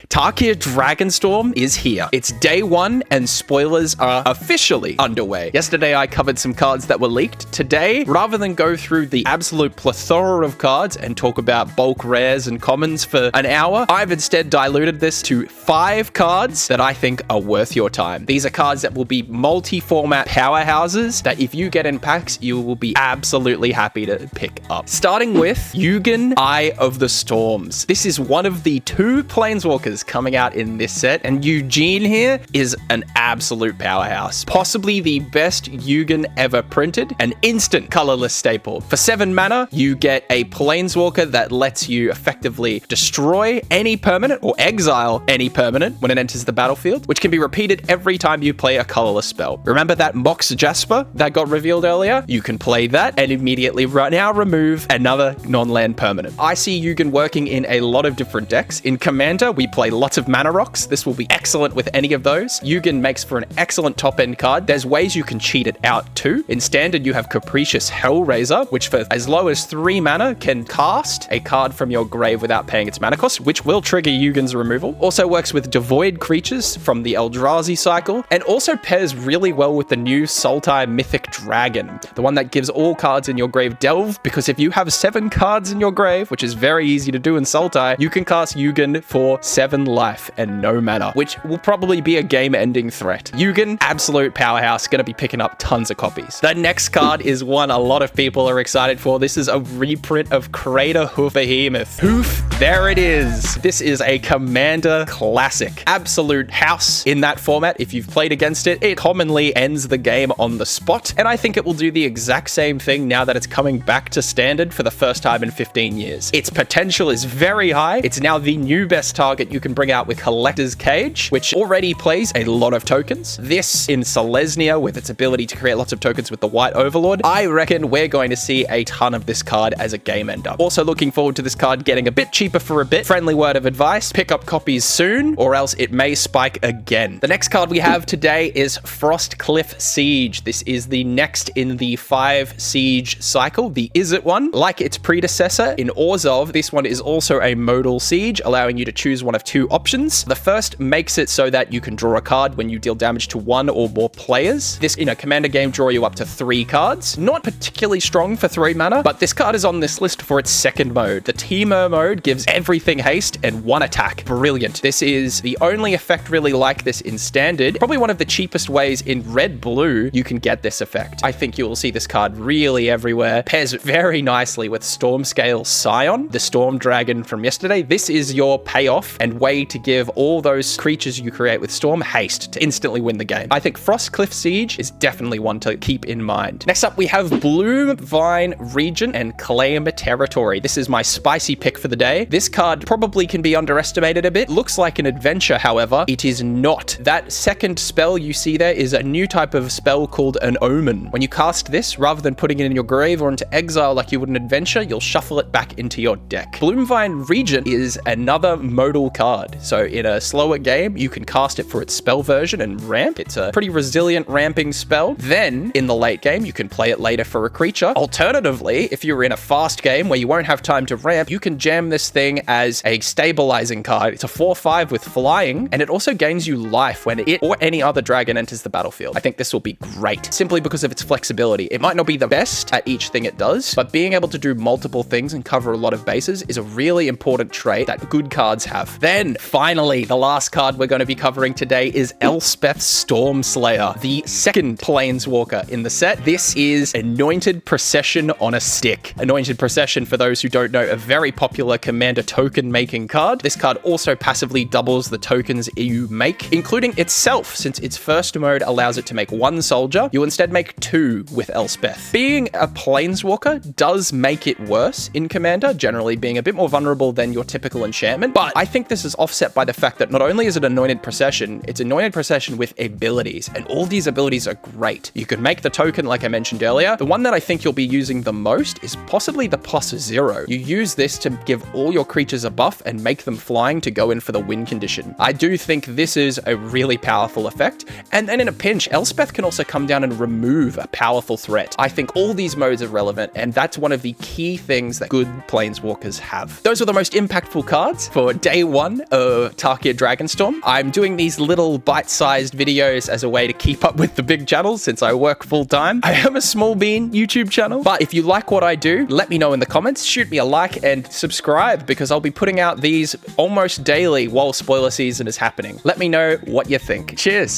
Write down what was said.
Tarkir Dragonstorm is here. It's day one and spoilers are officially underway. Yesterday I covered some cards that were leaked. Today, rather than go through the absolute plethora of cards and talk about bulk rares and commons for an hour, I've instead diluted this to 5 cards that I think are worth your time. These are cards that will be multi-format powerhouses that if you get in packs, you will be absolutely happy to pick up. Starting with Ugin, Eye of the Storms. This is one of the 2 planeswalkers coming out in this set, and Eugene here is an absolute powerhouse. Possibly the best Ugin ever printed, an instant colorless staple. For 7 mana, you get a planeswalker that lets you effectively destroy any permanent or exile any permanent when it enters the battlefield, which can be repeated every time you play a colorless spell. Remember that Mox Jasper that got revealed earlier? You can play that and immediately now remove another non-land permanent. I see Ugin working in a lot of different decks. In Commander, we play lots of mana rocks. This will be excellent with any of those. Ugin makes for an excellent top-end card. There's ways you can cheat it out too. In Standard, you have Capricious Hellraiser, which for as low as 3 mana can cast a card from your grave without paying its mana cost, which will trigger Yugin's removal. Also works with Devoid creatures from the Eldrazi cycle, and also pairs really well with the new Sultai Mythic Dragon, the one that gives all cards in your grave delve, because if you have 7 cards in your grave, which is very easy to do in Sultai, you can cast Ugin for 7 life and no mana, which will probably be a game-ending threat. Ugin, absolute powerhouse, gonna be picking up tons of copies. The next card is one a lot of people are excited for. This is a reprint of Crater Hoof Behemoth. Hoof, there it is. This is a Commander classic. Absolute house in that format. If you've played against it, it commonly ends the game on the spot, and I think it will do the exact same thing now that it's coming back to Standard for the first time in 15 years. Its potential is very high. It's now the new best target you can bring out with Collector's Cage, which already plays a lot of tokens. This in Selesnya with its ability to create lots of tokens with the White Overlord. I reckon we're going to see a ton of this card as a game ender. Also looking forward to this card getting a bit cheaper for a bit. Friendly word of advice, pick up copies soon or else it may spike again. The next card we have today is Frostcliff Siege. This is the next in the 5 siege cycle, the Izzet one. Like its predecessor in Orzhov, this one is also a modal siege, allowing you to choose one of 2 options. The first makes it so that you can draw a card when you deal damage to 1 or more players. This, in a Commander game, draw you up to 3 cards. Not particularly strong for 3 mana, but this card is on this list for its second mode. The Temur mode gives everything haste and 1 attack. Brilliant. This is the only effect really like this in Standard. Probably one of the cheapest ways in red-blue you can get this effect. I think you will see this card really everywhere. Pairs very nicely with Stormscale Scion, the Storm Dragon from yesterday. This is your payoff and way to give all those creatures you create with Storm haste to instantly win the game. I think Frostcliff Siege is definitely one to keep in mind. Next up, we have Bloom Vine Region and Claim Territory. This is my spicy pick for the day. This card probably can be underestimated a bit. Looks like an adventure, however. It is not. That second spell you see there is a new type of spell called an Omen. When you cast this, rather than putting it in your grave or into exile like you would an adventure, you'll shuffle it back into your deck. Bloomvine Regent is another modal card. So in a slower game, you can cast it for its spell version and ramp. It's a pretty resilient ramping spell. Then in the late game, you can play it later for a creature. Alternatively, if you're in a fast game where you won't have time to ramp, you can jam this thing as a stabilizing card. It's a 4/5 with flying, and it also gains you life when it or any other dragon enters the battlefield. I think this will be great, simply because of its flexibility. It might not be the best at each thing it does, but being able to do multiple things and cover a lot of bases is a really important trait that good cards have. Then, finally, the last card we're going to be covering today is Elspeth Stormslayer, the second planeswalker in the set. This is Anointed Procession on a stick. Anointed Procession, for those who don't know, a very popular Commander token-making card. This card also passively doubles the tokens you make, including itself, since its first mode allows it to make 1 soldier. You instead make 2 with Elspeth. Being a planeswalker does make it worse in Commander, generally being a bit more vulnerable than your typical enchantment, but I think this is offset by the fact that not only is it Anointed Procession, it's Anointed Procession with abilities, and all these abilities are great. You could make the token, like I mentioned earlier. The one that I think you'll be using the most is possibly the +0. You use this to give all your creatures a buff and make them flying to go in for the win condition. I do think this is a really powerful effect, and then in a pinch, Elspeth can also come down and remove a powerful threat. I think all these modes are relevant, and that's one of the key things that good planeswalkers have. Those are the most impactful cards for day one 1 of Tarkir Dragonstorm. I'm doing these little bite-sized videos as a way to keep up with the big channels since I work full-time. I am a small bean YouTube channel, but if you like what I do, let me know in the comments, shoot me a like, and subscribe because I'll be putting out these almost daily while spoiler season is happening. Let me know what you think. Cheers!